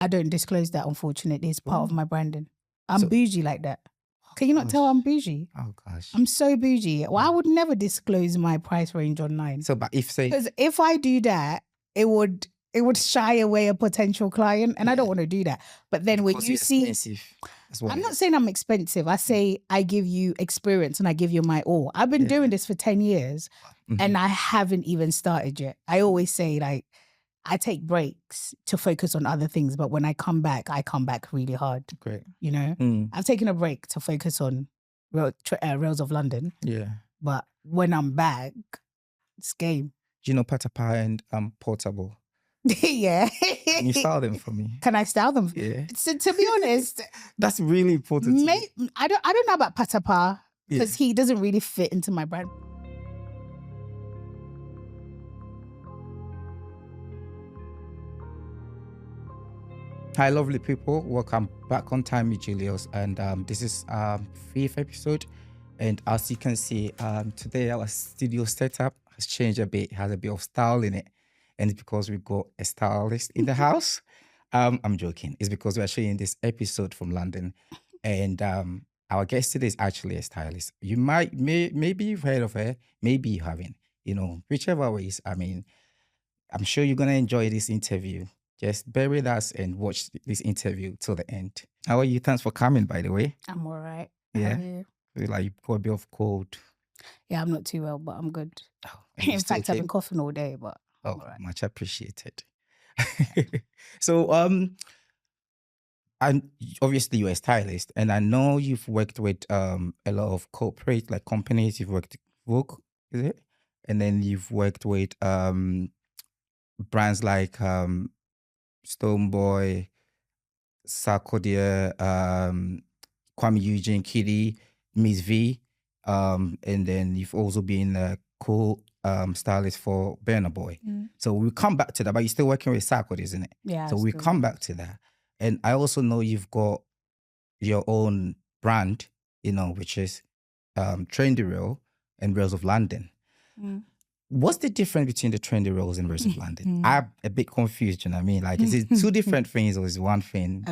I don't disclose that, unfortunately. It's part of my branding. I'm So- bougie like that. Can you not tell I'm bougie? Oh gosh. I'm so bougie. Well, I would never disclose my price range online. So, but if say, Because if I do that, it would shy away a potential client, and I don't want to do that. But then when because you you're see, expensive, that's what I'm it not is. saying I'm expensive. I say I give you experience and I give you my all. I've been doing this for 10 years and I haven't even started yet. I always say, like, I take breaks to focus on other things, but when I come back really hard. Great. You know, I've taken a break to focus on Rails of London, Yeah. but when I'm back, it's game. Do you know Patapa and Portable? Yeah. Can you style them for me? Can I style them? Yeah. So, to be honest, That's really important. to me. I don't know about Patapa because he doesn't really fit into my brand. Hi, lovely people. Welcome back on Time with Julius, and this is 5th episode. And as you can see, today our studio setup has changed a bit. It has a bit of style in it, and it's because we got a stylist in the house. I'm joking. It's because we're showing this episode from London, and our guest today is actually a stylist. You maybe you've heard of her, maybe you haven't. You know, whichever ways. I mean, I'm sure you're gonna enjoy this interview. Just bear with us and watch this interview till the end. How are you? Thanks for coming, by the way. I'm all right. Yeah. How are you? Feel like you've got a bit of cold. Yeah, I'm not too well, but I'm good. Oh, are you In still fact, I've okay? been coughing all day, but Oh, all right. much appreciated. So, and obviously you're a stylist, and I know you've worked with a lot of corporate like companies. You've worked with Vogue, is it? And then you've worked with brands like Stoneboy, Sarkodie, Kwame Eugene, Kitty, Miss V, and then you've also been a stylist for Burna Boy. So we'll come back to that, but you're still working with Sarkodie, isn't it? Yeah. So we'll come back to that. And I also know you've got your own brand, you know, which is Trendy Rail and Rails of London. What's the difference between the Trendy Rails and Rails of London? I'm a bit confused, you know what I mean? Like, is it two different things or is it one thing?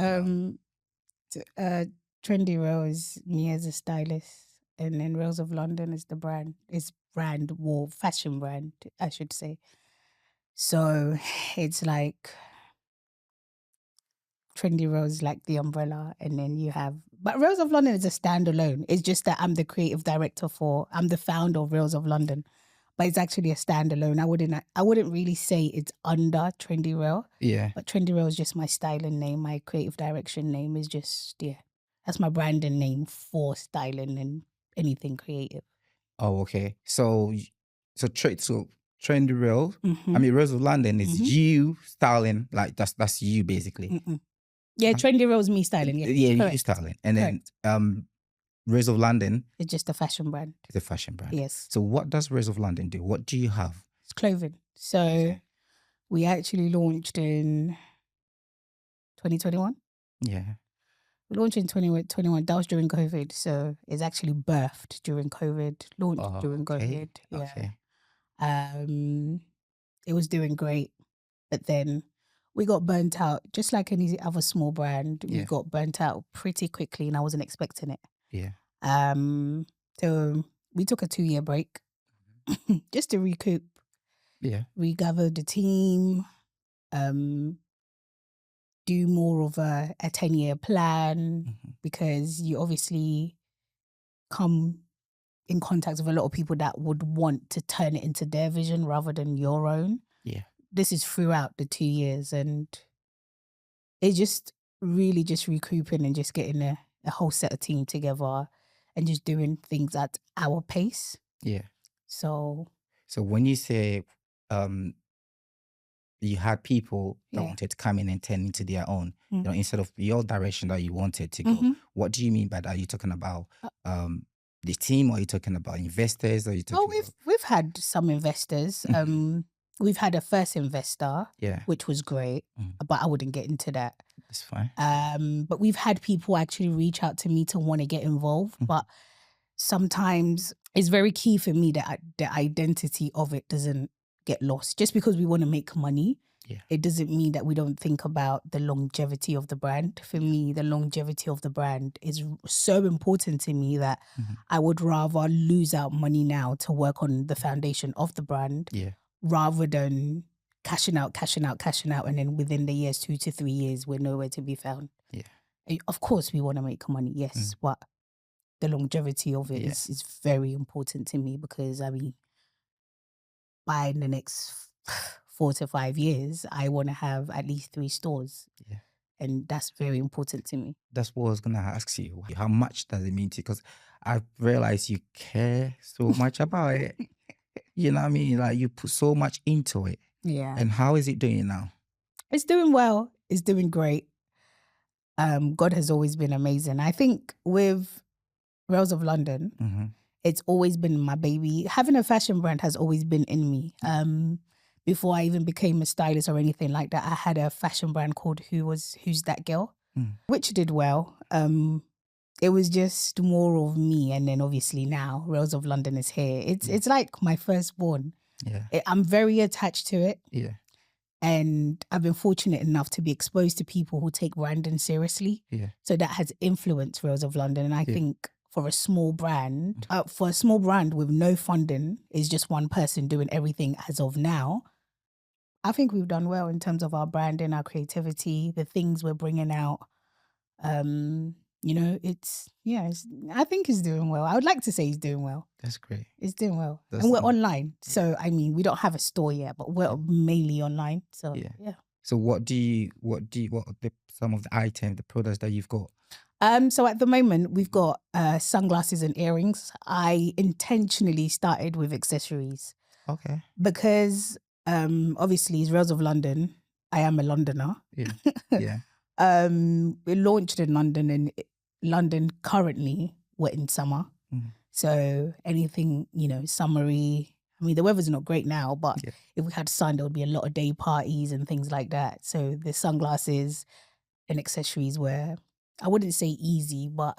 Trendy Rail is me as a stylist, and then Rails of London is the brand. It's fashion brand, I should say. So it's like Trendy Rail is like the umbrella, and then you have. But Rails of London is a standalone. It's just that I'm the creative director I'm the founder of Rails of London. But it's actually a standalone. I wouldn't really say it's under Trendy Rail. Yeah. But Trendy Rail is just my styling name. My creative direction name is just, that's my branding name for styling and anything creative. Oh, okay. So Trendy Rail, Mm-hmm. I mean, Rails of London is you styling, like that's you basically. Yeah, Trendy Rail is me styling. Yeah, Yeah, you styling. And then Rails of London it's just a fashion brand. is a fashion brand. Yes. So what does Rails of London do? What do you have? It's clothing. So we actually launched in 2021. Yeah. We launched in 2021. That was during COVID. So it's actually birthed during COVID, launched during COVID. Yeah. Okay. It was doing great. But then we got burnt out, just like any other small brand. We got burnt out pretty quickly and I wasn't expecting it. Yeah. So we took a 2-year break just to recoup. Yeah. Regather the team, do more of a 10-year plan, because you obviously come in contact with a lot of people that would want to turn it into their vision rather than your own. Yeah. This is throughout the 2 years, and it's just really just recouping and just getting a whole set of team together and just doing things at our pace. Yeah. So when you say you had people that wanted to come in and turn into their own, you know, instead of your direction that you wanted to go, what do you mean by that? Are you talking about the team, or are you talking about investors? Or are you talking we've had some investors. We've had a first investor, which was great, but I wouldn't get into that. That's fine. But we've had people actually reach out to me to want to get involved, but sometimes it's very key for me that the identity of it doesn't get lost. Just because we want to make money Yeah. it doesn't mean that we don't think about the longevity of the brand. For me, the longevity of the brand is so important to me that I would rather lose out money now to work on the foundation of the brand Yeah. rather than cashing out, and then within the years, 2 to 3 years, we're nowhere to be found. Yeah. Of course, we want to make money, yes, but the longevity of it is very important to me because, I mean, by the next 4 to 5 years, I want to have at least 3 stores. Yeah. And that's very important to me. That's what I was going to ask you. How much does it mean to you? Because I've realized you care so much about it. You know what I mean? Like you put so much into it. Yeah. And how is it doing now? It's doing well. It's doing great. God has always been amazing. I think with Rails of London, it's always been my baby. Having a fashion brand has always been in me. Before I even became a stylist or anything like that, I had a fashion brand called Who's That Girl, which did well. It was just more of me. And then obviously now Rails of London is here. It's like my firstborn. Yeah. I'm very attached to it. Yeah. And I've been fortunate enough to be exposed to people who take branding seriously. Yeah. So that has influenced Rails of London. And I think for a small brand with no funding, is just one person doing everything as of now, I think we've done well in terms of our branding, our creativity, the things we're bringing out. You know, I think it's doing well. I would like to say it's doing well. That's great. It's doing well. And we're online. So, I mean, we don't have a store yet, but we're mainly online. So, yeah. So what are some of the items, the products that you've got? So at the moment, we've got sunglasses and earrings. I intentionally started with accessories. Okay. Because obviously it's Rails of London. I am a Londoner. Yeah. Yeah. We launched in London, and London currently we're in summer. So anything, summery. I mean, the weather's not great now, but if we had sun, there would be a lot of day parties and things like that. So the sunglasses and accessories were, I wouldn't say easy, but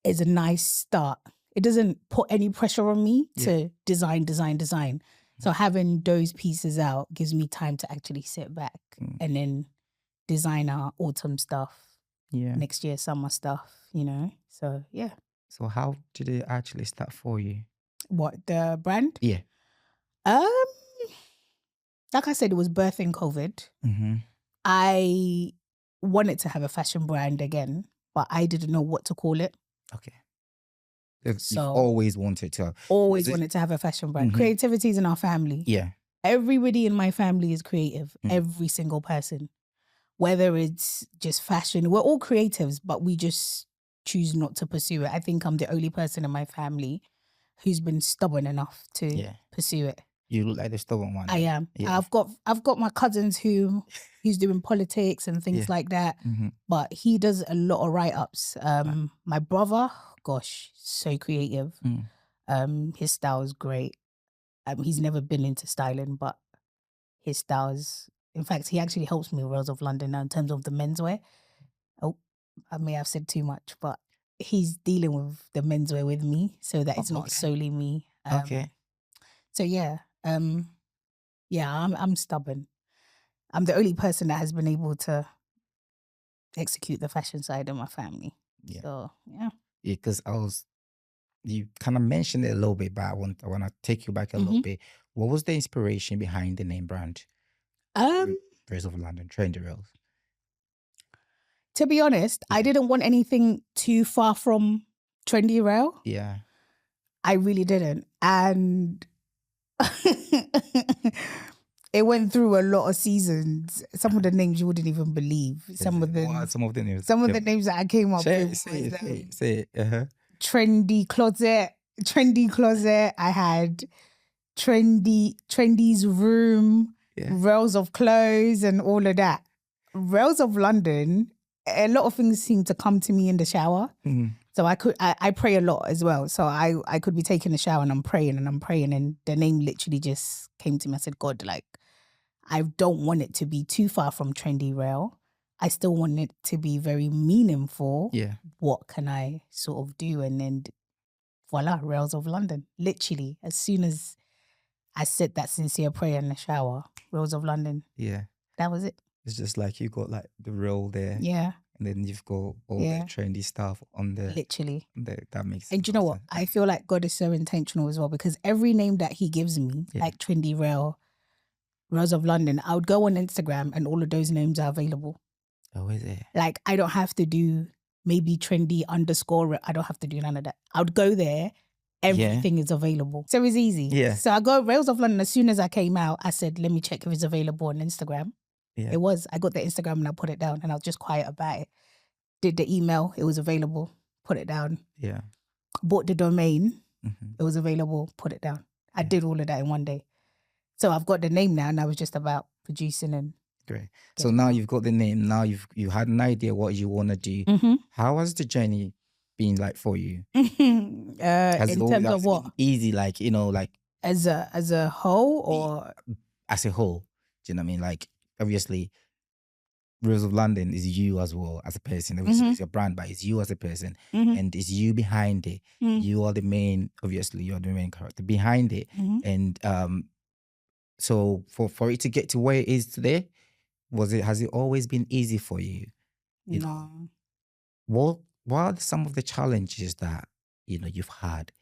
it's a nice start. It doesn't put any pressure on me to design. So having those pieces out gives me time to actually sit back and then design our autumn stuff, next year summer stuff, So, yeah. So how did it actually start for you? What, the brand? Yeah. Like I said, it was birthing COVID. I wanted to have a fashion brand again, but I didn't know what to call it. Okay. So you've always wanted to. Wanted to have a fashion brand. Creativity is in our family. Yeah. Everybody in my family is creative. Every single person. Whether it's just fashion, we're all creatives, but we just choose not to pursue it. I think I'm the only person in my family who's been stubborn enough to pursue it. You look like the stubborn one. I am. Yeah. I've got my cousins who's doing politics and things like that, but he does a lot of write-ups. My brother, gosh, so creative. His style is great. He's never been into styling, but his styles. In fact, he actually helps me with Rails of London now in terms of the menswear. Oh, I may have said too much, but he's dealing with the menswear with me so that it's not solely me. So yeah, I'm stubborn. I'm the only person that has been able to execute the fashion side of my family. Yeah. So yeah. Yeah, because you kind of mentioned it a little bit, but I want to take you back a little bit. What was the inspiration behind the name brand? Rails of London, Trendy Rails. To be honest, I didn't want anything too far from Trendy Rail. Yeah. I really didn't. And it went through a lot of seasons. Some of the names you wouldn't even believe. Some of the names that I came up with. Say it. Trendy closet. I had Trendy's room, Rails of clothes, and all of that. Rails of London. A lot of things seem to come to me in the shower. So I pray a lot as well. So I could be taking a shower and I'm praying and the name literally just came to me. I said, God, like, I don't want it to be too far from Trendy Rail. I still want it to be very meaningful. Yeah. What can I sort of do? And then voila, Rails of London. Literally, as soon as I said that sincere prayer in the shower. Rails of London. Yeah. That was it. It's just like you got like the role there. Yeah. And then you've got all the trendy stuff on there. Literally. That makes And you know what? sense. I feel like God is so intentional as well, because every name that he gives me, like Trendy Rail, Rails of London, I would go on Instagram and all of those names are available. Oh, is it? Like, I don't have to do maybe trendy _ I don't have to do none of that. I would go there. Everything is available. So it's easy. Yeah. So I go Rails of London. As soon as I came out, I said, let me check if it's available on Instagram. Yeah. It was. I got the Instagram and I put it down and I was just quiet about it. Did the email. It was available. Put it down. Yeah. Bought the domain. Mm-hmm. It was available. Put it down. I did all of that in one day. So I've got the name now, and I was just about producing and. Great. So now you've got the name. Now you had an idea what you want to do. Mm-hmm. How has the journey been like for you? In terms of what? Easy, like, you know, like as a whole or as a whole. Do you know what I mean? Like, obviously, Rails of London is you as well as a person. Obviously, it's your brand, but it's you as a person, and it's you behind it. You are the main. Obviously, you're the main character behind it, and so for it to get to where it is today, has it always been easy for you? You know, what are some of the challenges that you've had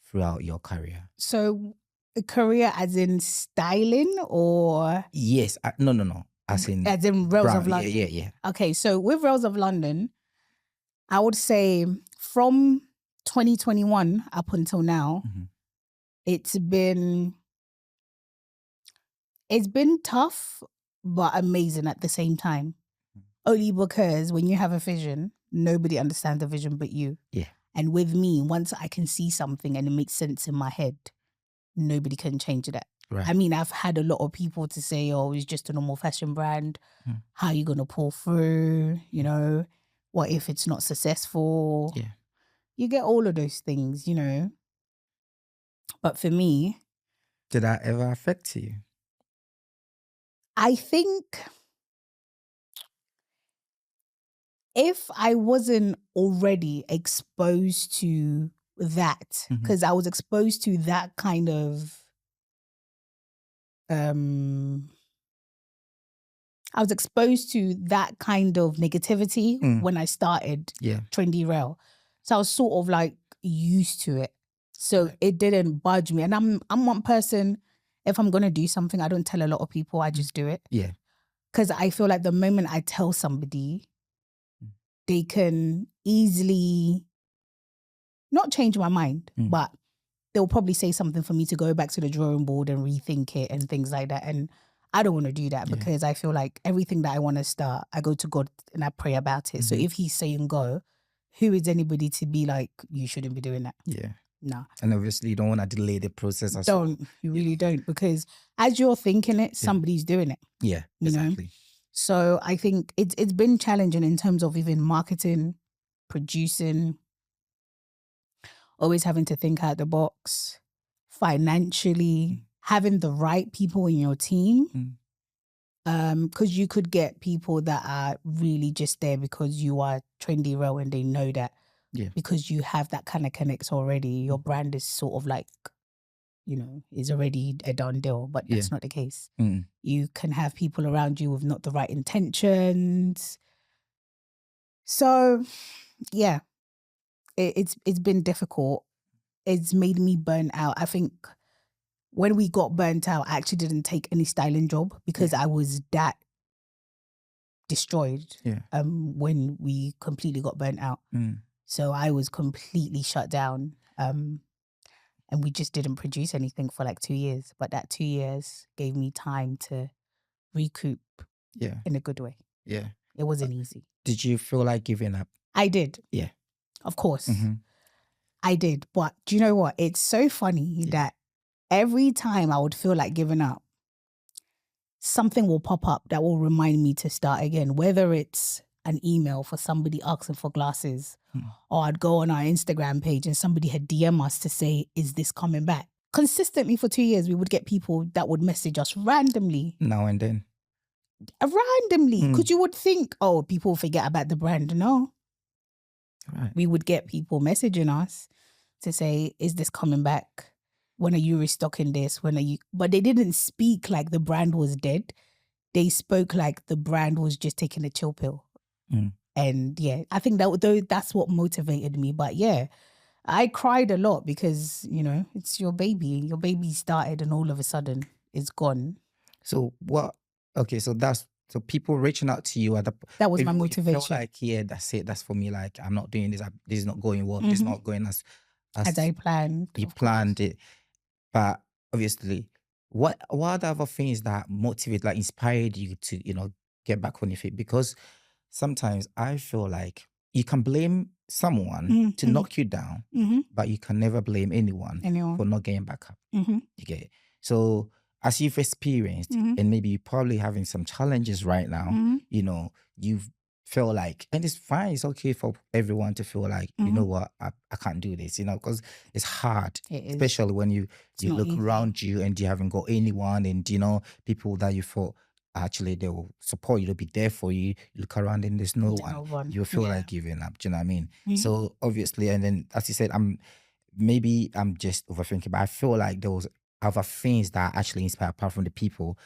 throughout your career? So, a career as in styling, or yes, no. As in Rails of London. Yeah. Okay, so with Rails of London, I would say from 2021 up until now, it's been tough but amazing at the same time. Only because when you have a vision, nobody understands the vision but you. Yeah. And with me, once I can see something and it makes sense in my head, nobody can change that. Right. I mean, I've had a lot of people to say, oh, it's just a normal fashion brand. How are you going to pull through? You know, what if it's not successful? Yeah. You get all of those things, you know. But for me... Did that ever affect you? I think if I wasn't already exposed to that, because I was exposed to that kind of... I was exposed to that kind of negativity when I started Trendy Rail. So I was sort of like used to it. So it didn't budge me. And I'm one person, if I'm going to do something, I don't tell a lot of people, I just do it. Yeah. Because I feel like the moment I tell somebody, they can easily not change my mind, but they'll probably say something for me to go back to the drawing board and rethink it and things like that. And I don't want to do that because I feel like everything that I want to start, I go to God and I pray about it. So if he's saying go, who is anybody to be like, you shouldn't be doing that? Yeah. No. And obviously you don't want to delay the process. You really don't, because as you're thinking it, somebody's doing it. Yeah, exactly. You know? So I think it's been challenging in terms of even marketing, producing, always having to think out the box, financially, having the right people in your team. Because you could get people that are really just there because you are Trendy Rail and they know that. Yeah. Because you have that kind of connects already. Your brand is sort of like, is already a done deal, but that's not the case. You can have people around you with not the right intentions. So, yeah. It's been difficult. It's made me burn out. I think when we got burnt out, I actually didn't take any styling job because I was that destroyed when we completely got burnt out. So I was completely shut down. And we just didn't produce anything for like 2 years. But that 2 years gave me time to recoup in a good way. Yeah. It wasn't easy. Did you feel like giving up? I did. Yeah. Of course. I did. But do you know what? It's so funny that every time I would feel like giving up, something will pop up that will remind me to start again. Whether it's an email for somebody asking for glasses, or I'd go on our Instagram page and somebody had DM us to say, is this coming back? Consistently for 2 years, we would get people that would message us randomly. Now and then. Randomly. Because you would think, oh, people forget about the brand. No. Right. We would get people messaging us to say, is this coming back? when are you restocking this? When are you? But they didn't speak like the brand was dead. They spoke like the brand was just taking a chill pill. And yeah, I think that's what motivated me. But yeah, I cried a lot because, you know, it's your baby. Your baby started and all of a sudden it's gone. So what? Okay, so people reaching out to you at the That was my you motivation. feel like, yeah, that's it. That's for me. Like, I'm not doing this. This is not going well. This is not going as I planned. You planned it. But obviously, what are the other things that motivate, like inspired you to, you know, get back on your feet? Because sometimes I feel like you can blame someone to knock you down, but you can never blame anyone for not getting back up. You get it? So as you've experienced, and maybe you're probably having some challenges right now, you know, you've feel like, and it's fine, it's okay for everyone to feel like, you know what, I can't do this, you know, because it's hard, especially when you look around you and you haven't got anyone, and you know, people that you thought actually they will support you, they'll be there for you. You look around and there's no one. You feel like giving up. Do you know what I mean? So obviously, and then as you said, I'm just overthinking, but I feel like there was other things that actually inspire apart from the people.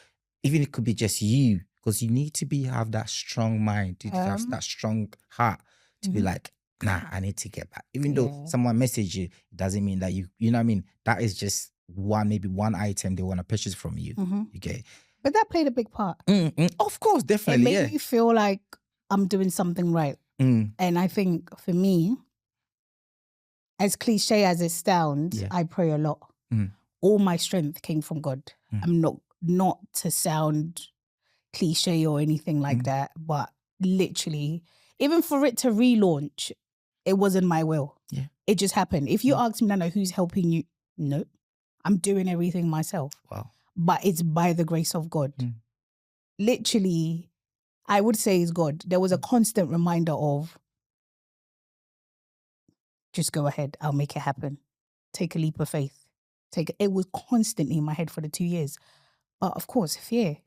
Even it could be just you, because you need to have that strong mind, to have that strong heart to be like, nah, I need to get back. Even though someone messaged you, it doesn't mean that you know what I mean? That is just maybe one item they want to purchase from you. You get it? But that played a big part. Of course, definitely. It made me feel like I'm doing something right. And I think for me, as cliche as it sounds, I pray a lot. All my strength came from God. I'm not to sound cliche or anything like that, but literally, even for it to relaunch, it wasn't my will. It just happened. If you ask me, Nana, who's helping you? No, I'm doing everything myself. Wow. But it's by the grace of God. Literally, I would say it's God. There was a constant reminder of, just go ahead, I'll make it happen. Take a leap of faith. It was constantly in my head for the 2 years. But of course, fear.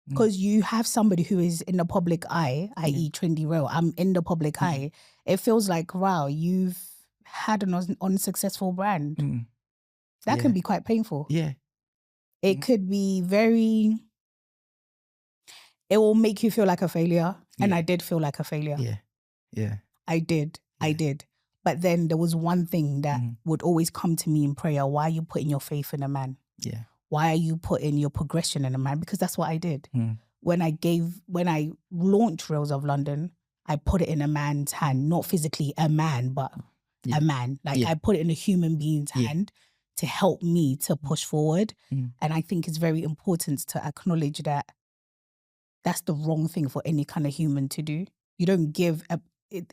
Because you have somebody who is in the public eye, i.e. Trendy Rail, I'm in the public eye. It feels like, wow, you've had an unsuccessful brand. That can be quite painful. It could be it will make you feel like a failure. And I did feel like a failure. I did. But then there was one thing that would always come to me in prayer. Why are you putting your faith in a man? Why are you putting your progression in a man? Because that's what I did. When I launched RailsOfLondon, I put it in a man's hand, not physically a man, but a man. Like I put it in a human being's hand to help me to push forward. And I think it's very important to acknowledge that that's the wrong thing for any kind of human to do. You don't give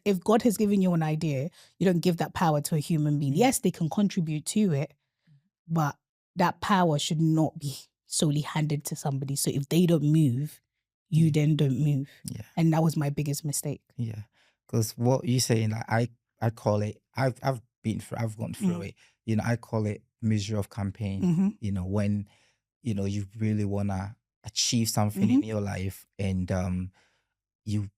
if God has given you an idea, you don't give that power to a human being. Yes, they can contribute to it, but that power should not be solely handed to somebody. So if they don't move, you then don't move. And that was my biggest mistake. Because what you're saying, like, I call it, I've gone through it. You know, I call it misery of campaign. You know, when, you know, you really want to achieve something in your life, and you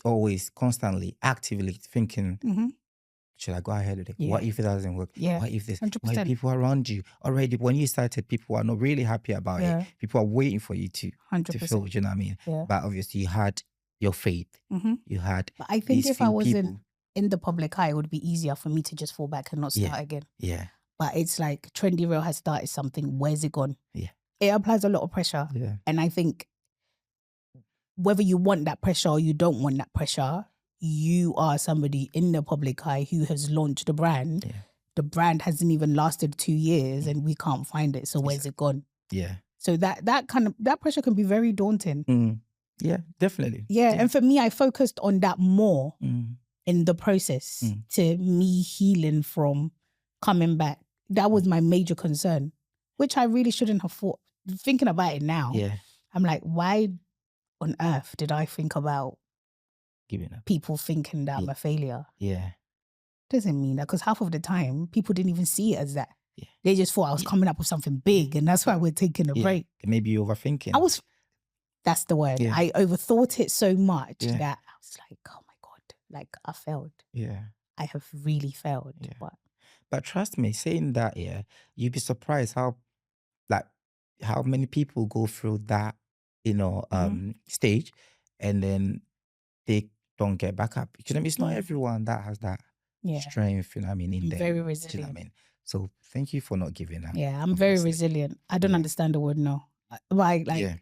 always constantly actively thinking, should I go ahead with it? What if it doesn't work? What if this? 100%. What if people around you already, when you started, people are not really happy about it. People are waiting for you to 100%. feel, you know what I mean? But obviously you had your faith. You had But I think if I wasn't in the public eye, it would be easier for me to just fall back and not start again. But it's like Trendy Rail has started something. Where's it gone? It applies a lot of pressure. And I think whether you want that pressure or you don't want that pressure, you are somebody in the public eye who has launched a brand. The brand hasn't even lasted 2 years and we can't find it. So where's it gone? So that pressure can be very daunting. Yeah, definitely. And for me, I focused on that more in the process to me healing from coming back. That was my major concern, which I really shouldn't have thought. Thinking about it now, I'm like, why on earth did I think about giving up? People thinking that I'm a failure. Doesn't mean that, because half of the time people didn't even see it as that. They just thought I was coming up with something big, and that's why we're taking a break. Maybe you're overthinking. That's the word. I overthought it so much that I was like, oh my God, like I failed. I have really failed. But trust me, saying that, yeah, you'd be surprised how many people go through that, stage, and then they don't get back up. You know what I mean? It's not everyone that has that strength, in I'm them. very Do you know resilient. what I mean? So thank you for not giving up. Yeah, I'm very obviously. resilient. I don't Yeah. understand the word no. Like Yeah.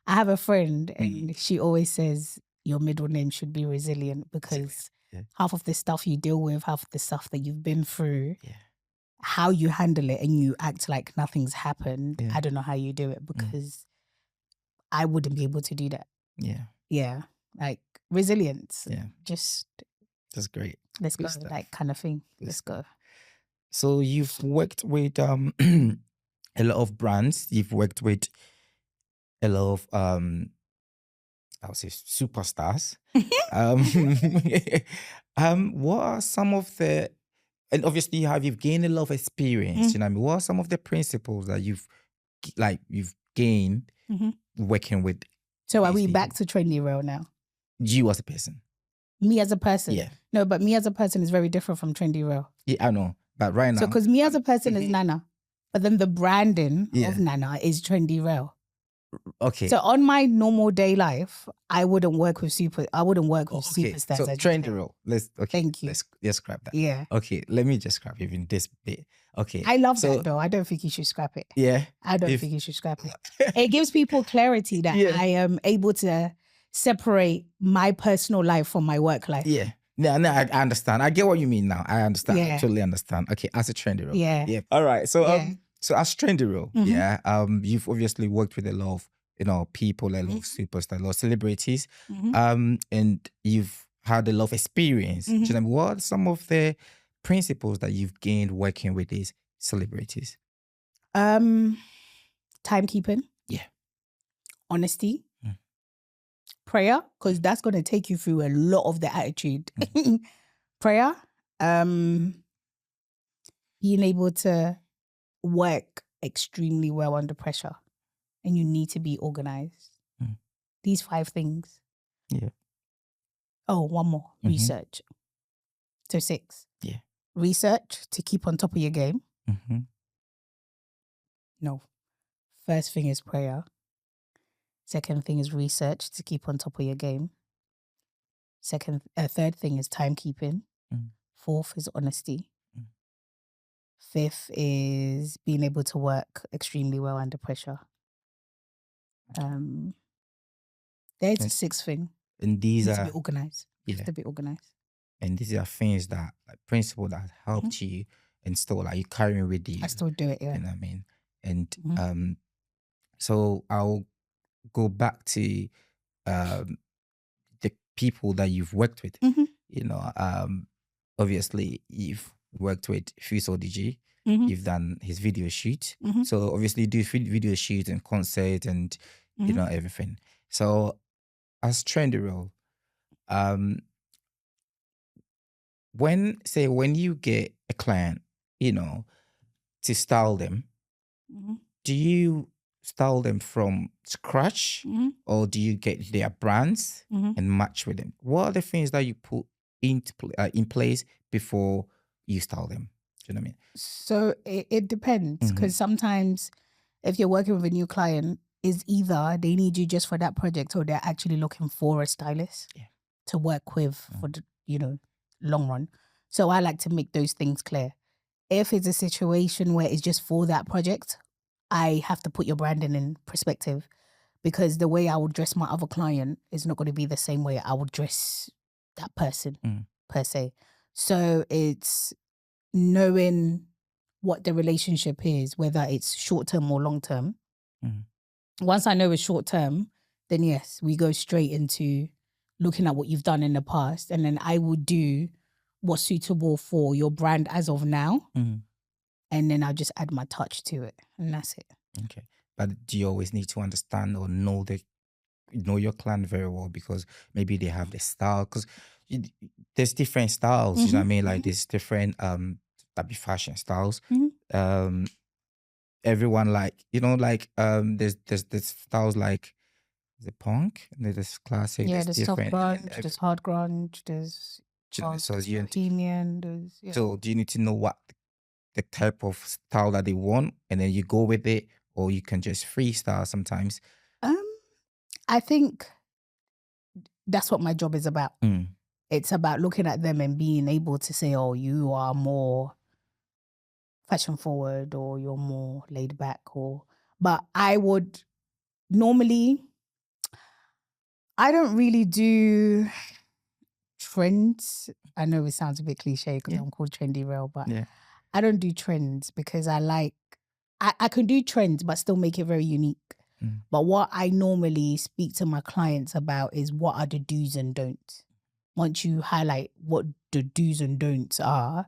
I have a friend and she always says your middle name should be resilient because Yeah. half of the stuff you deal with, half of the stuff that you've been through, Yeah. how you handle it and you act like nothing's happened. Yeah. I don't know how you do it because I wouldn't be able to do that. Yeah. Yeah. Like resilience. Yeah. Just That's great. let's Good go, stuff. like kind of thing. Good Let's stuff. go. So you've worked with a lot of brands. You've worked with a lot of I would say superstars. What are some of the, and obviously you've gained a lot of experience, you know what I mean? What are some of the principles that you've gained working with So are these we people? back to Trendy Rail now? You as a person? Me as a person? Yeah. No, but me as a person is very different from Trendy Rail. Yeah, I know. But right now. So because me as a person is Nana, but then the branding of Nana is Trendy Rail. Okay. So on my normal day life, I wouldn't work with superstars. So Trendy Rail. Thank you. Let's scrap that. Yeah. Okay, let me just scrap even this bit. Okay. I love that though. I don't think you should scrap it. Yeah. I don't think you should scrap it. It gives people clarity that I am able to separate my personal life from my work life. Yeah. No, I understand. I get what you mean now. I understand. Yeah. I totally understand. Okay, as a Trendy Rail. Yeah. Yeah. All right. So so as Trendy Rail, you've obviously worked with a lot of people, a lot of superstars, a lot of celebrities, and you've had a lot of experience. Do you know what I mean? What are some of the principles that you've gained working with these celebrities? Timekeeping. Yeah. Honesty. Prayer, because that's going to take you through a lot of the attitude. Prayer. Being able to work extremely well under pressure. And you need to be organized. These 5 things. Yeah. Oh, one more. Research. So 6. Yeah. Research to keep on top of your game. No. First thing is prayer. Second thing is research to keep on top of your game. Third thing is timekeeping. Fourth is honesty. Fifth is being able to work extremely well under pressure. There's the 6th thing. And these you are have to be organized. Yeah. You have to be organized. And these are things that principles that helped you and still you carrying with you. I still do it, yeah. You know what I mean? And so I'll go back to the people that you've worked with. Obviously you've worked with Sarkodie. You've done his video shoot. So obviously you do video shoot and concert and everything. So as Trendy Rail, when you get a client, to style them, do you style them from scratch or do you get their brands and match with them? What are the things that you put in place before you style them? Do you know what I mean? So it depends because sometimes if you're working with a new client, is either they need you just for that project or they're actually looking for a stylist to work with for the long run. So I like to make those things clear. If it's a situation where it's just for that project, I have to put your branding in perspective because the way I would dress my other client is not going to be the same way I would dress that person per se. So it's knowing what the relationship is, whether it's short-term or long-term. Once I know it's short-term, then yes, we go straight into looking at what you've done in the past, and then I will do what's suitable for your brand as of now, and then I'll just add my touch to it, and that's it. Okay, but do you always need to understand or know your client very well because maybe they have the style? Because there's different styles, you know what I mean? Like there's different type of fashion styles. Everyone there's styles like the punk, and there's classic. Yeah, there's soft different. grunge, there's hard grunge, there's So bohemian. So do you need to know what the type of style that they want, and then you go with it, or you can just freestyle sometimes? I think that's what my job is about. It's about looking at them and being able to say, oh, you are more fashion forward, or you're more laid back, but I would normally, I don't really do trends. I know it sounds a bit cliche because I'm called Trendy Rail, but I don't do trends because I can do trends but still make it very unique. But what I normally speak to my clients about is what are the do's and don'ts. Once you highlight what the do's and don'ts are,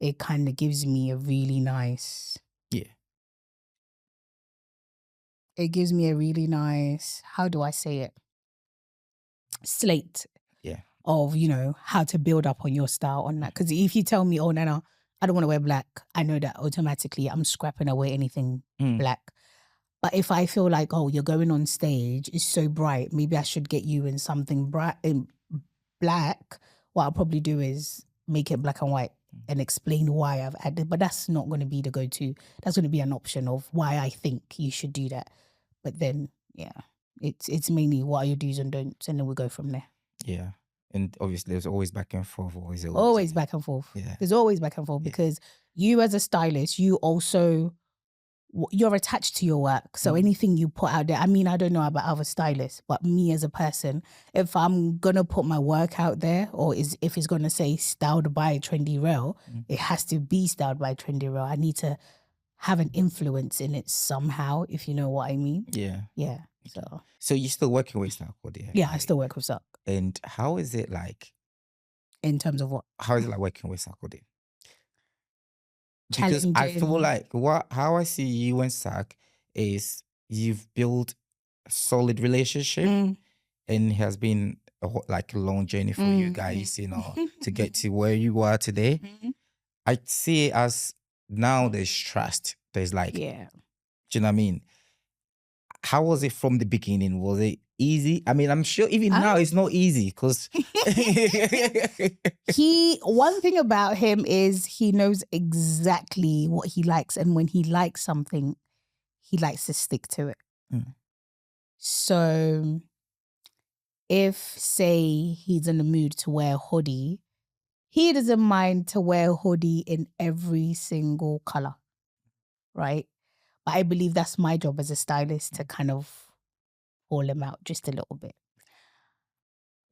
it kind of gives me a really nice... It gives me a really nice, how do I say it? Slate of, how to build up on your style on that. Because if you tell me, oh, no, I don't want to wear black, I know that automatically I'm scrapping away anything black. But if I feel like, oh, you're going on stage, it's so bright, maybe I should get you in something bright in black, what I'll probably do is make it black and white and explain why I've added. But that's not going to be the go-to. That's going to be an option of why I think you should do that. But then, it's mainly what are your do's and don'ts, and then we'll go from there. Yeah. And obviously there's always back and forth. Always back and forth. Yeah. There's always back and forth because you as a stylist, you're attached to your work. So anything you put out there, I mean, I don't know about other stylists, but me as a person, if I'm going to put my work out there, or if it's going to say styled by Trendy Rail, it has to be styled by Trendy Rail. I need to have an influence in it somehow, if you know what I mean. Yeah. Yeah. So you're still working with Sarkodie? Yeah, I still work with Sark. And how is it like? In terms of what? How is it like working with Sarkodie? Because I feel like how I see you and Sark is you've built a solid relationship, and it has been a long journey for you guys, to get to where you are today. I see it as now there's trust. There's do you know what I mean? How was it from the beginning? Was it easy? I mean, I'm sure even now it's not easy because one thing about him is he knows exactly what he likes, and when he likes something, he likes to stick to it. So if, say, he's in the mood to wear a hoodie, he doesn't mind to wear a hoodie in every single color, right? But I believe that's my job as a stylist, to kind of call him out just a little bit.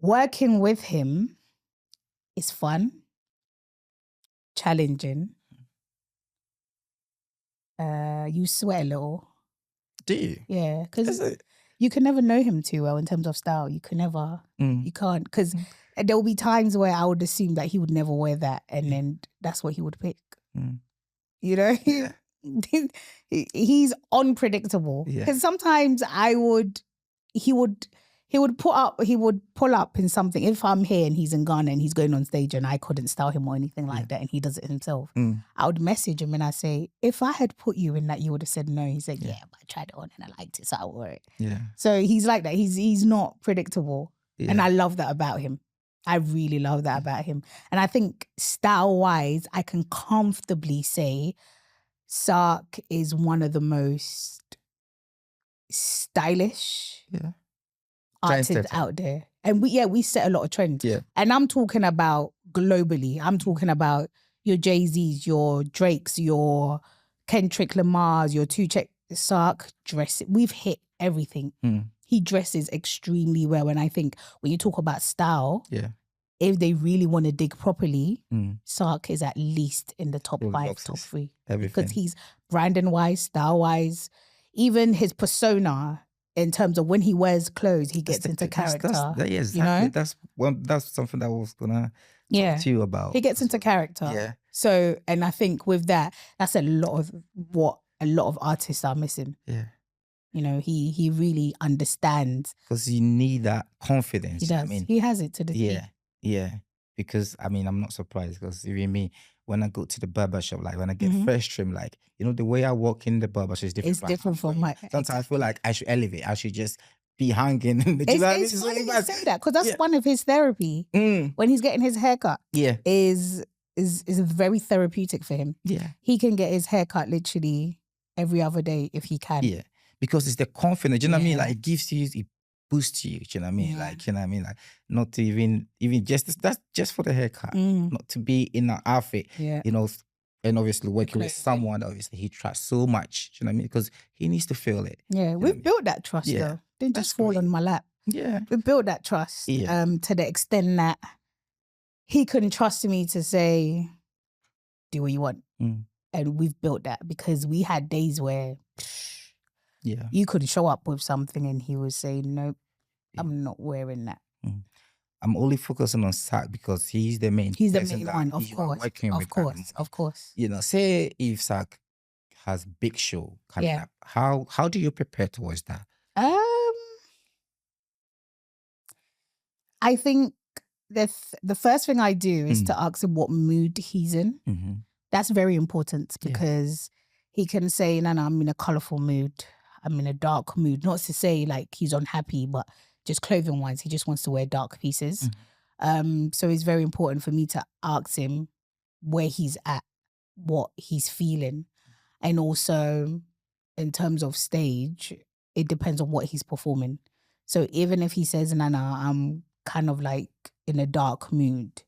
Working with him is fun, challenging. You sweat a little. Do you? Yeah, because you can never know him too well in terms of style. You can never, you can't, because there will be times where I would assume that he would never wear that, and then that's what he would pick. You know? Yeah. He's unpredictable. Because sometimes he would pull up in something. If I'm here and he's in Ghana and he's going on stage and I couldn't style him or anything like that, and he does it himself, I would message him and I say, if I had put you in that, you would have said no. He said, yeah, but I tried it on and I liked it, so I wore it. Yeah. So he's like that. He's not predictable. Yeah. And I love that about him. I really love that about him. And I think style-wise, I can comfortably say Sark is one of the most stylish artists out there. And we set a lot of trends. Yeah. And I'm talking about globally. I'm talking about your Jay-Z's, your Drake's, your Kendrick Lamar's, your Tupac. Sark dress. We've hit everything. He dresses extremely well. And I think when you talk about style, if they really want to dig properly, Sark is at least in the top 5, top 3. Everything. Because he's branding-wise, style-wise, even his persona, in terms of when he wears clothes, he gets into character. Exactly. You know? That's something that I was going to talk to you about. He gets into character. Yeah. So, and I think with that, that's a lot of what a lot of artists are missing. Yeah. You know, he really understands. Because you need that confidence. He does. I mean, he has it to the T. Yeah. Because, I mean, I'm not surprised because even me, when I go to the barber shop, like when I get fresh trim, like, you know, the way I walk in the barber shop is different. It's different from my... Sometimes I feel like I should elevate. I should just be hanging. It's funny you say that because that's one of his therapy when he's getting his haircut. Yeah. Is is very therapeutic for him. Yeah. He can get his hair cut literally every other day if he can. Yeah. Because it's the confidence, you know what I mean? Yeah. Like it gives you, it boosts you, you know what I mean? Yeah. Like, you know what I mean? Like not to even just, that's just for the haircut, Mm. not to be in an outfit, Yeah. you know, and obviously working with clothing. someone that obviously he trusts so much, you know what I mean? Because he needs to feel it. Yeah. You know what I We've mean? built that trust Yeah. though. Didn't That's just fall great. on my lap. Yeah. We built that trust Yeah. to the extent that he couldn't trust me to say, do what you want. Mm. And we've built that because we had days where Yeah. you could show up with something and he would say, nope, Yeah. I'm not wearing that. Mm. I'm only focusing on Sark because he's the main He's the person main that one, of you are course. working with at the moment. Of course. You know, say if Sark has big show coming Yeah. up, how do you prepare towards that? I think the first thing I do is to ask him what mood he's in. Mm-hmm. That's very important because he can say, no, I'm in a colourful mood. I'm in a dark mood. Not to say like he's unhappy, but just clothing wise, he just wants to wear dark pieces. So it's very important for me to ask him where he's at, what he's feeling. And also in terms of stage, it depends on what he's performing. So even if he says, Nana, I'm kind of like in a dark mood,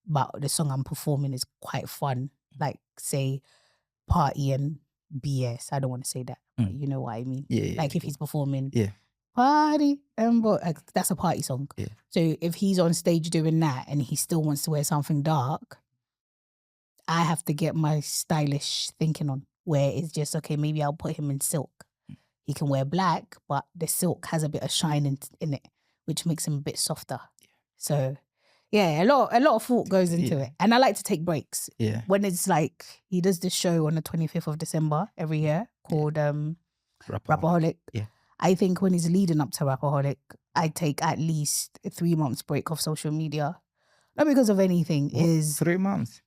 but the song I'm performing is quite fun, like say Party and BS. I don't want to say that, but you know what I mean. Yeah. Like if he's performing Yeah. Party and that's a party song. Yeah. So if he's on stage doing that and he still wants to wear something dark, I have to get my stylish thinking on where it's just, okay, maybe I'll put him in silk. He can wear black, but the silk has a bit of shine in it, which makes him a bit softer. Yeah. So yeah, a lot of thought goes into it. And I like to take breaks. Yeah. When it's like, he does this show on the 25th of December every year called Rapaholic. Yeah. I think when he's leading up to Rapaholic, I take at least a 3 months break off social media. Not because of anything. What? Is 3 months?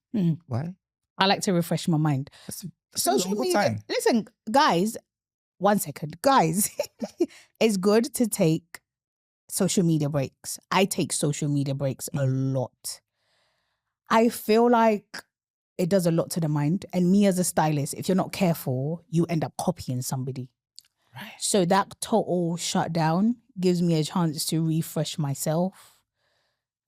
Why? I like to refresh my mind. That's Social a long media. time. Listen, guys, 1 second. Guys, it's good to take social media breaks. I take social media breaks a lot. I feel like it does a lot to the mind. And me as a stylist, if you're not careful, you end up copying somebody. Right. So that total shutdown gives me a chance to refresh myself,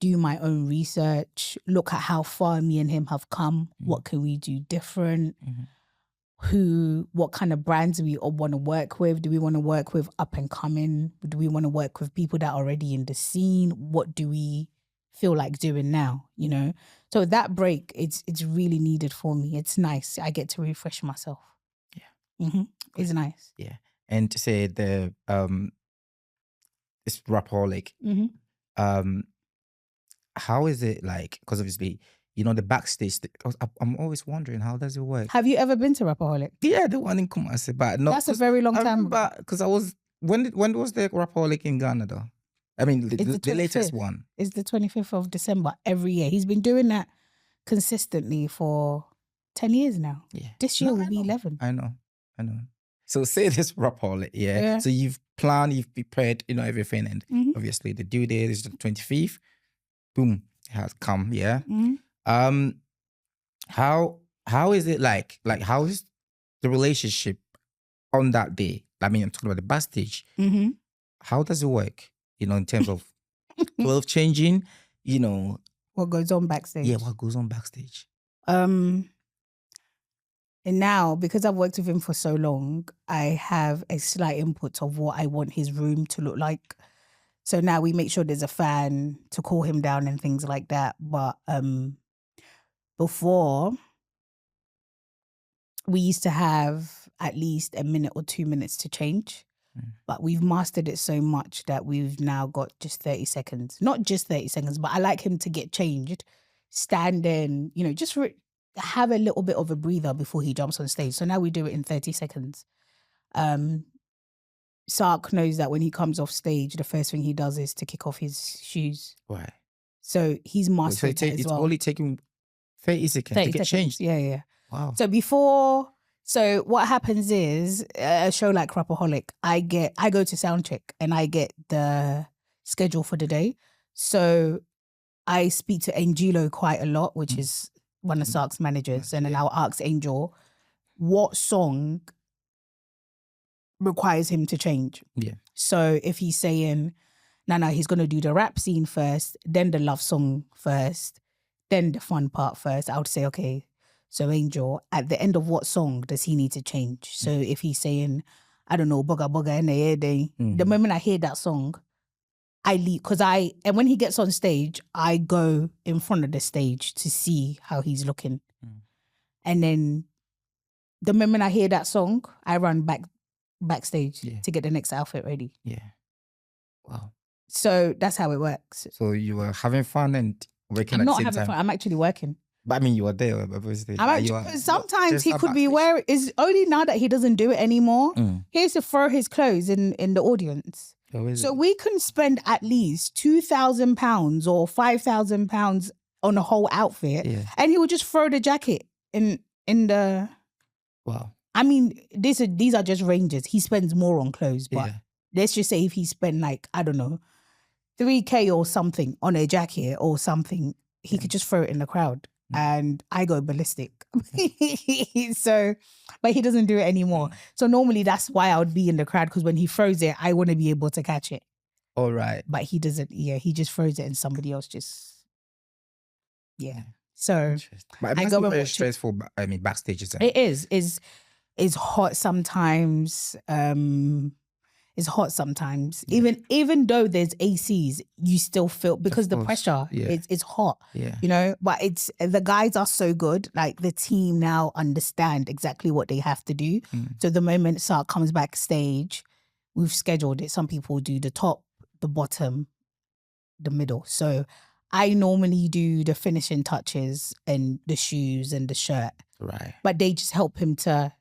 do my own research, look at how far me and him have come. What can we do different? What kind of brands do we want to work with? Do we want to work with up and coming? Do we want to work with people that are already in the scene? What do we feel like doing now? You know? So that break, it's really needed for me. It's nice. I get to refresh myself. Yeah. It's nice. Yeah. And to say the it's Rapaholic. How is it like? Because obviously, you know, the backstage. I'm always wondering, how does it work? Have you ever been to Rapaholic? Yeah, the one in Kumasi, but no. That's a very long time ago. Because I was when was the Rapaholic in Ghana though? I mean, the latest one. It's the 25th of December every year. He's been doing that consistently for 10 years now. Yeah. This year will be 11. I know. So say this Rapaholic, yeah. So you've planned, you've prepared, you know, everything, and obviously the due date is the 25th. Boom, it has come, yeah. How is it like? Like, how is the relationship on that day? I mean, I'm talking about the backstage. How does it work? You know, in terms of clothes changing, you know. What goes on backstage? Yeah, what goes on backstage? And now, because I've worked with him for so long, I have a slight input of what I want his room to look like. So now we make sure there's a fan to cool him down and things like that. But before, we used to have at least a minute or 2 minutes to change. But we've mastered it so much that we've now got just 30 seconds. Not just 30 seconds, but I like him to get changed, stand in, you know, just have a little bit of a breather before he jumps on stage. So now we do it in 30 seconds. Sark knows that when he comes off stage, the first thing he does is to kick off his shoes. Right. So he's mastered that as well. It's only taking 30 seconds to get changed. Yeah. Wow. So what happens is, a show like Rapaholic, I go to soundcheck and I get the schedule for the day. So I speak to Angelo quite a lot, which one of Sark's managers, and then I'll ask Angel what song requires him to change. Yeah. So if he's saying, no, he's going to do the rap scene first, then the love song first, then the fun part first, I would say, okay, so Angel, at the end of what song does he need to change? So if he's saying, I don't know, Boga Boga in the air day, the moment I hear that song, I leave, and when he gets on stage, I go in front of the stage to see how he's looking. And then the moment I hear that song, I run backstage to get the next outfit ready. Yeah. Wow. So that's how it works. So you were having fun and working I'm at the not same having time. fun. I'm actually working. But I mean, you were there, obviously. Because sometimes he could be wearing. It's only now that he doesn't do it anymore. He used to throw his clothes in the audience. So we can spend at least £2,000 or £5,000 on a whole outfit, and he would just throw the jacket in the. Wow. I mean, these are just ranges. He spends more on clothes, but let's just say if he spent like, I don't know, 3K or something on a jacket or something, he could just throw it in the crowd. And I go ballistic. So, but he doesn't do it anymore. So normally that's why I would be in the crowd, because when he throws it, I want to be able to catch it. All right. But he doesn't. Yeah, he just throws it and somebody else just. Yeah. So but it must be very stressful. I mean, backstage is. It is. It's hot sometimes. It's hot sometimes. Even though there's ACs, you still feel, because the pressure, it's hot. Yeah. You know, but the guys are so good. Like the team now understand exactly what they have to do. So the moment Sark comes backstage, we've scheduled it. Some people do the top, the bottom, the middle. So I normally do the finishing touches and the shoes and the shirt. Right. But they just help him to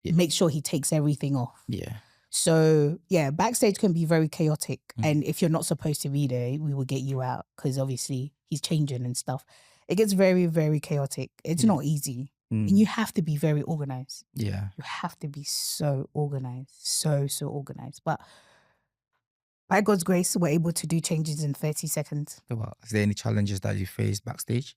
make sure he takes everything off. Yeah. So, yeah, backstage can be very chaotic. And if you're not supposed to be there, we will get you out, because obviously he's changing and stuff. It gets very, very chaotic. It's not easy. And you have to be very organized. Yeah. You have to be so organized. So organized. But by God's grace, we're able to do changes in 30 seconds. Well, is there any challenges that you face backstage?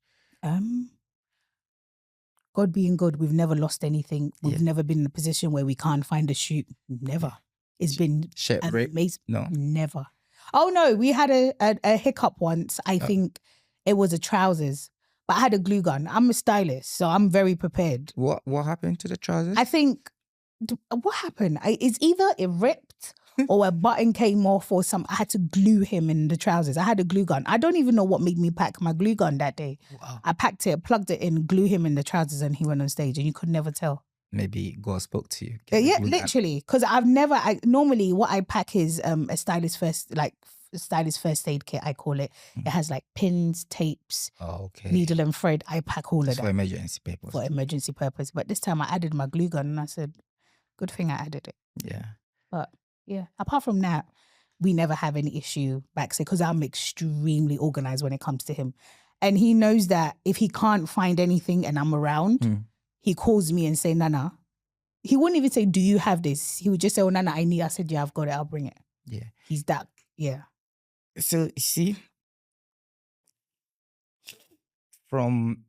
God being good, we've never lost anything. We've never been in a position where we can't find a shoot. Never. It's been amazing. No. Never. Oh no, we had a hiccup once. I think it was a trousers, but I had a glue gun. I'm a stylist, so I'm very prepared. What happened to the trousers? I think, what happened? It's either it ripped or a button came off or something. I had to glue him in the trousers. I had a glue gun. I don't even know what made me pack my glue gun that day. Wow. I packed it, plugged it in, glue him in the trousers, and he went on stage, and you could never tell. Maybe God spoke to you. Yeah, literally. Because normally what I pack is a stylist first aid kit, I call it. It has like pins, tapes, needle and thread. I pack all of that. For emergency purpose. For emergency purpose. But this time I added my glue gun, and I said, good thing I added it. Yeah. But yeah, apart from that, we never have any issue backstage, because I'm extremely organized when it comes to him. And he knows that if he can't find anything and I'm around, he calls me and say, Nana. He wouldn't even say, do you have this? He would just say, oh, Nana, I said, yeah, I've got it. I'll bring it. Yeah. He's that, yeah. So, you see, from,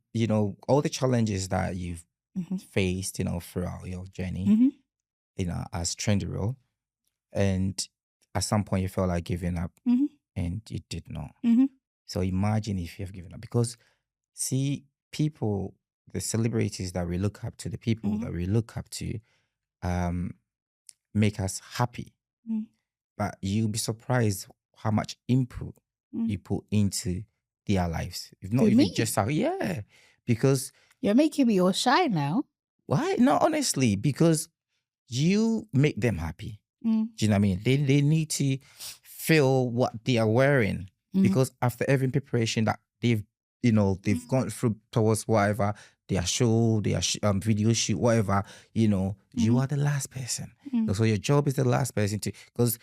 all the challenges that you've faced, throughout your journey, as Trendy role, and at some point you felt like giving up, and you did not. So imagine if you have given up, because see, people, the celebrities that we look up to, the people that we look up to, make us happy. But you'll be surprised how much input you put into their lives. If not even just how, because you're making me all shy now. Why? No, honestly, because you make them happy. Do you know what I mean? They need to feel what they are wearing, because after every preparation that they've gone through towards whatever, their show, their video shoot, whatever, you are the last person. So your job is the last person because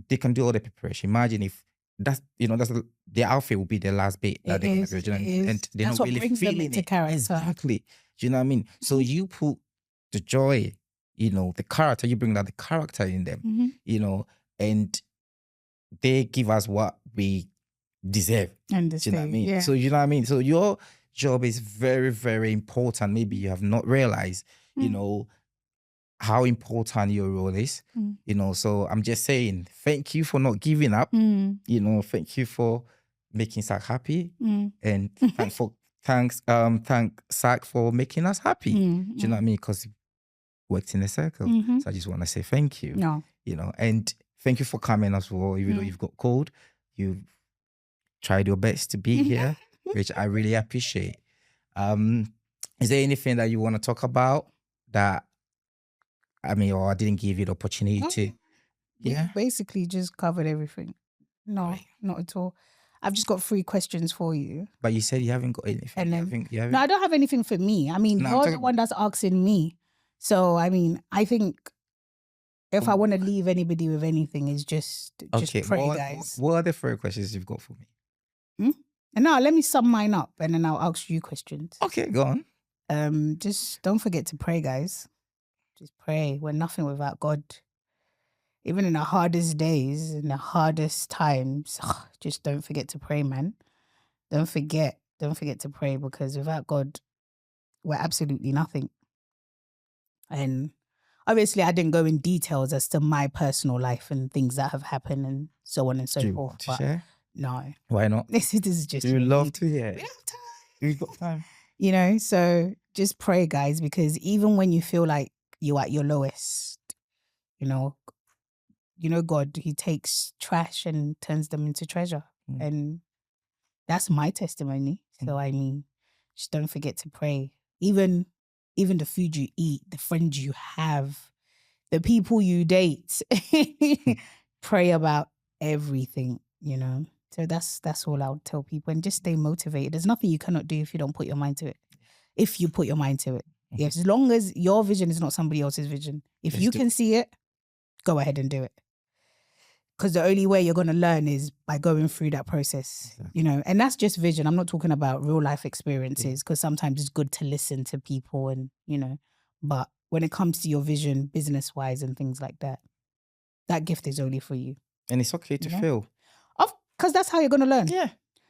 they can do all the preparation. Imagine if their outfit will be the last bit that they can do, and they're not really feeling it. Exactly. Do you know what I mean? So you put the joy, the character, you bring out the character in them, and they give us what we deserve. Understand. Do you know what I mean? Yeah. So you know what I mean? So job is very, very important. Maybe you have not realized, you know, how important your role is, you know. So I'm just saying, thank you for not giving up, you know, thank you for making Sak happy, and thank Sak for making us happy. Do you know what I mean? Because it worked in a circle. So I just want to say thank you, you know, and thank you for coming as well. Even though you've got cold, you've tried your best to be here, which I really appreciate. Is there anything that you want to talk about that, I mean, or I didn't give you the opportunity to? Yeah. Basically just covered everything. No, not at all. I've just got 3 questions for you. But you said you haven't got anything. And then, you haven't? No, I don't have anything for me. I mean, you're the one that's asking me. So, I mean, I think if I want to leave anybody with anything, is just pray, guys. What are the 3 questions you've got for me? And now let me sum mine up and then I'll ask you questions. Okay, go on. Just don't forget to pray, guys. Just pray. We're nothing without God. Even in the hardest days, in the hardest times, just don't forget to pray, man. Don't forget to pray, because without God, we're absolutely nothing. And obviously, I didn't go in details as to my personal life and things that have happened and so on and so forth. Do you share? No. Why not? This is just. Do you love to hear? We don't have time. We've got time. You know, so just pray, guys, because even when you feel like you're at your lowest, you know, God, he takes trash and turns them into treasure. And that's my testimony. So, I mean, just don't forget to pray. Even the food you eat, the friends you have, the people you date, pray about everything, you know. So that's all I'll tell people, and just stay motivated. There's nothing you cannot do if you don't put your mind to it. If you put your mind to it. Yes, as long as your vision is not somebody else's vision. If you can see it, go ahead and do it. Because the only way you're going to learn is by going through that process, you know. And that's just vision. I'm not talking about real life experiences, because sometimes it's good to listen to people and, you know. But when it comes to your vision, business-wise and things like that, that gift is only for you. And it's okay to fail. Because that's how you're going to learn. Yeah.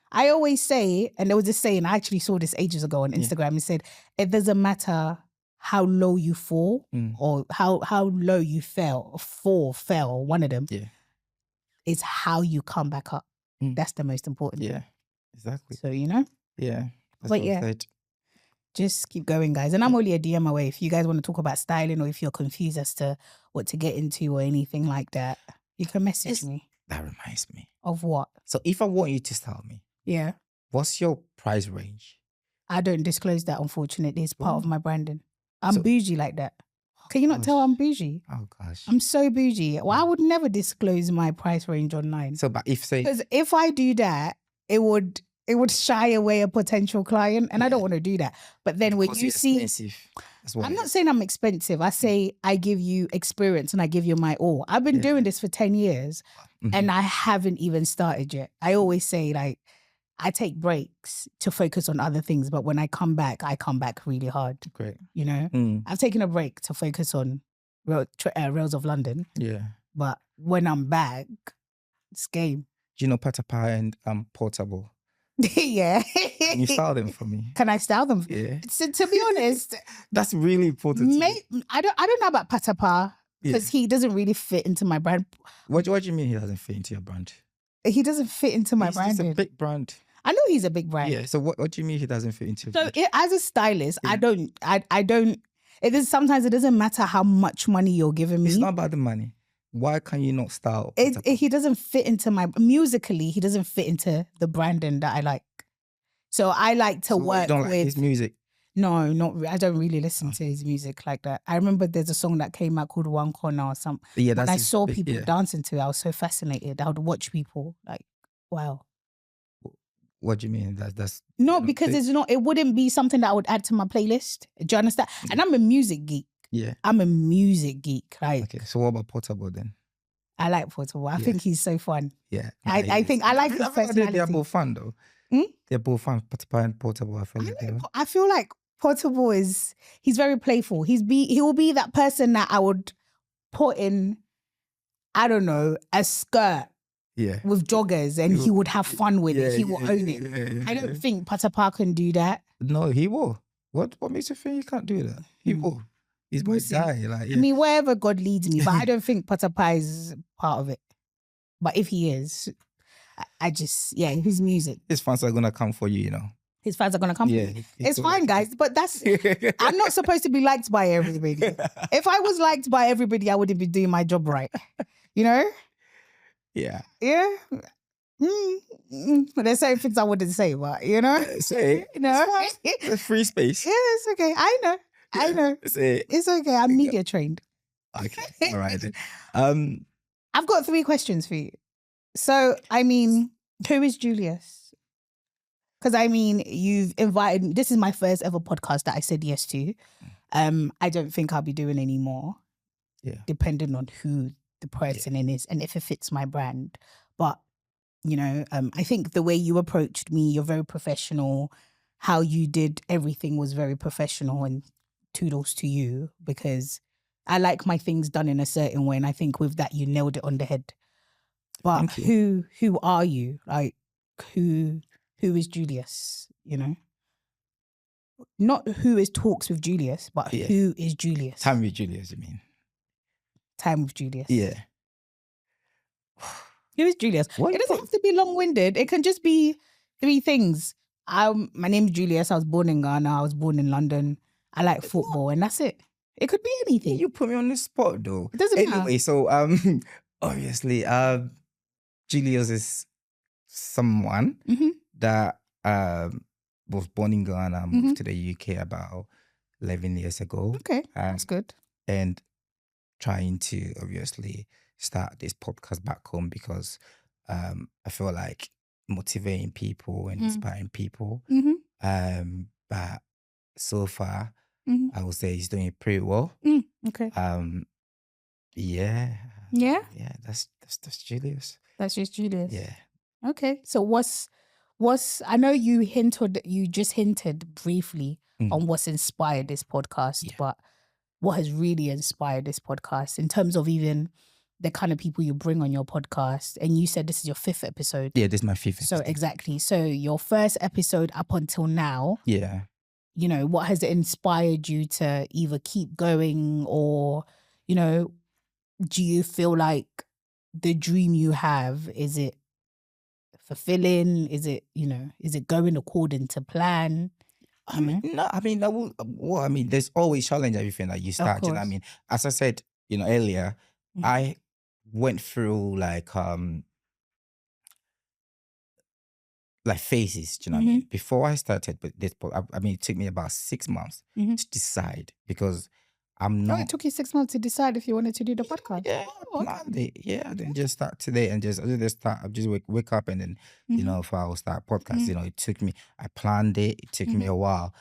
I always say, and there was this saying, I actually saw this ages ago on Instagram. It said, it doesn't matter how low you fall or how low you fell, one of them. Yeah. It's how you come back up. That's the most important thing. Yeah, exactly. So, you know? Yeah. But yeah, just keep going, guys. And I'm only a DM away. If you guys want to talk about styling, or if you're confused as to what to get into or anything like that, you can message me. That reminds me. Of what? So if I want you to style me, what's your price range? I don't disclose that, unfortunately. It's part of my branding. I'm bougie like that. Can you not tell I'm bougie? Oh gosh. I'm so bougie. Well, I would never disclose my price range online. So, but because if I do that, it would shy away a potential client, and I don't want to do that. But then when you see, I'm not saying I'm expensive. I say I give you experience and I give you my all. I've been doing this for 10 years and I haven't even started yet. I always say, like, I take breaks to focus on other things, but when I come back really hard. Great. You know, I've taken a break to focus on RailsOfLondon. Yeah. But when I'm back, it's game. Do you know Patapa and Portable? Yeah. Can you style them for me? Can I style them? Yeah. So, to be honest, that's really important. I don't know about Patapa because he doesn't really fit into my brand. What do you mean he doesn't fit into your brand? He doesn't fit into my brand. He's a big brand. I know he's a big brand. Yeah. So what do you mean he doesn't fit into? So as a stylist, I don't. It is sometimes it doesn't matter how much money you're giving me. It's not about the money. Why can you not style? He doesn't fit into musically. He doesn't fit into the branding that I like. So I like to work you don't with like his music. No, I don't really listen to his music like that. I remember there's a song that came out called One Corner or something. Yeah, when I saw people dancing to it, I was so fascinated. I would watch people like, wow. What do you mean? That's no, because it wouldn't be something that I would add to my playlist. Do you understand? And I'm a music geek. Yeah. I'm a music geek. Like, okay, so what about Portable then? I like Portable. I think he's so fun. Yeah. I think I like his personality. They're both fun though. They're both fun, Patapa and Portable. I feel like Portable he's very playful. He will be that person that I would put in, I don't know, a skirt with joggers and he would have fun with it. He will own it. I don't think Patapaa can do that. No, he will. What makes you think he can't do that? He will. He's my guy. Like, I mean, wherever God leads me, but I don't think Patapaa is part of it. But if he is, I just, his music. His fans are gonna come for you, you know. His fans are gonna come for you. It's fine, guys, but that's, I'm not supposed to be liked by everybody. If I was liked by everybody, I wouldn't be doing my job right. You know? Yeah. Yeah. There's certain things I wouldn't say, but you know, say you know, it's free space. Yeah, it's okay. I know. It's okay. I'm media trained. Okay, all right then. I've got 3 questions for you. So, I mean, who is Julius? Because I mean, you've invited me. This is my first ever podcast that I said yes to. I don't think I'll be doing any more. Yeah. Depending on who the person is and if it fits my brand. But you know, I think the way you approached me, you're very professional. How you did everything was very professional, and kudos to you, because I like my things done in a certain way. And I think with that, you nailed it on the head. But who are you? Like, who is Julius? You know? Not who is Talks with Julius, but who is Julius? Time with Julius, you mean? Time with Julius. Yeah. Who is Julius? It doesn't have to be long-winded. It can just be 3 things. My name is Julius. I was born in Ghana. I was born in London. I like football, and that's it. It could be anything. You put me on the spot, though. It doesn't matter. Anyway, so obviously, Julius is someone that was born in Ghana, moved to the UK about 11 years ago. Okay, that's good. And trying to obviously start this podcast back home because I feel like motivating people and inspiring people. But so far, I would say he's doing it pretty well. Okay. Yeah. Yeah? Yeah, that's Julius. That's just Julius. Yeah. Okay. So what's I know you just hinted briefly on what's inspired this podcast, but what has really inspired this podcast in terms of even the kind of people you bring on your podcast? And you said this is your 5th episode. Yeah, this is my 5th episode. So exactly. So your first episode up until now. Yeah. You know, what has inspired you to either keep going or, you know, do you feel like the dream you have, is it fulfilling? Is it, you know, is it going according to plan? I mean, there's always challenge everything that you start. You know what I mean? As I said, you know, earlier, I went through like phases, do you know what I mean? Before I started with this, I mean, it took me about 6 months to decide because I'm not. Oh, it took you 6 months to decide if you wanted to do the podcast. Yeah, I planned it. Yeah, I didn't just start today and just start. I just wake up and then you know, if I will start podcast, you know, it took me. I planned it. It took me a while,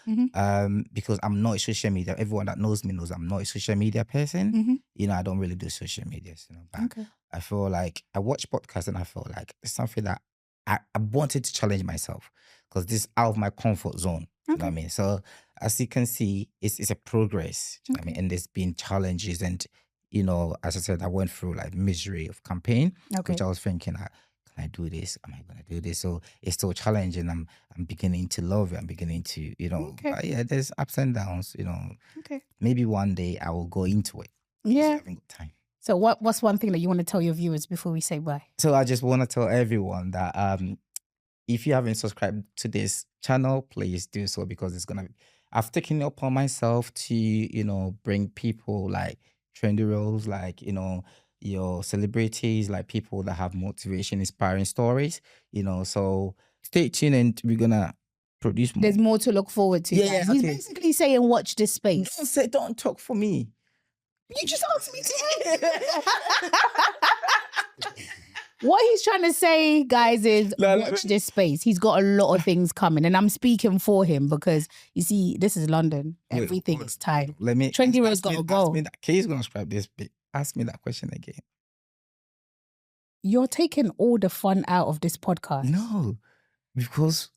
because I'm not a social media. Everyone that knows me knows I'm not a social media person. You know, I don't really do social media. You know, but I feel like I watch podcasts and I feel like it's something that I wanted to challenge myself because this is out of my comfort zone. You know what I mean? So as you can see, it's a progress. You know what I mean? And there's been challenges and, you know, as I said, I went through like misery of campaign, which I was thinking, can I do this? Am I going to do this? So it's still challenging. I'm beginning to love it. I'm beginning to, you know, but yeah, there's ups and downs, you know. Maybe one day I will go into it. Yeah. I haven't got time. So what's one thing that you want to tell your viewers before we say bye? So I just want to tell everyone that if you haven't subscribed to this channel, please do so because I've taken it upon myself to, you know, bring people like trendy roles, like, you know, your celebrities, like people that have motivation, inspiring stories, you know. So stay tuned and we're going to produce more. There's more to look forward to. Yeah, He's basically saying watch this space. Don't talk for me. You just asked me to. What he's trying to say, guys, is watch this space. He's got a lot of things coming, and I'm speaking for him because you see, this is London. Everything is time. Trendy Road's got to go. He's gonna describe this bit. Ask me that question again. You're taking all the fun out of this podcast. No, because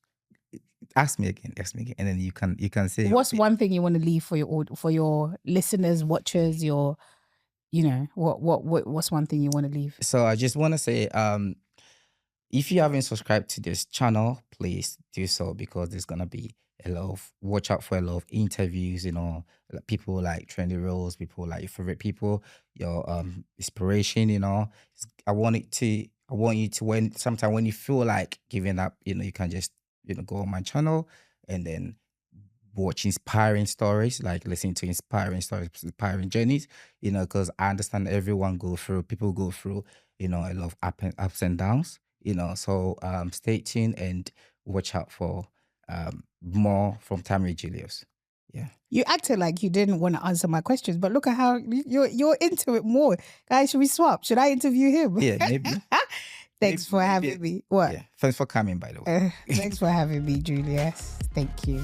ask me again, and then you can say. What's one thing you want to leave for your listeners, watchers, your, you know, what's one thing you want to leave? So I just want to say, If you haven't subscribed to this channel, please do so, because there's gonna be a lot of, watch out for a lot of interviews, like people like Trendy roles, people like your favorite people, your inspiration, I want you to, when sometimes when you feel like giving up, you can just go on my channel and then watch inspiring stories, like listening to inspiring stories, inspiring journeys, because I understand people go through, a lot of ups and downs, so stay tuned and watch out for more from Tammy Julius. Yeah. You acted like you didn't want to answer my questions, but look at how you're into it more. Guys, should we swap? Should I interview him? Yeah, maybe. Thanks for having me. What? Yeah. Thanks for coming, by the way. Thanks for having me, Julius. Thank you.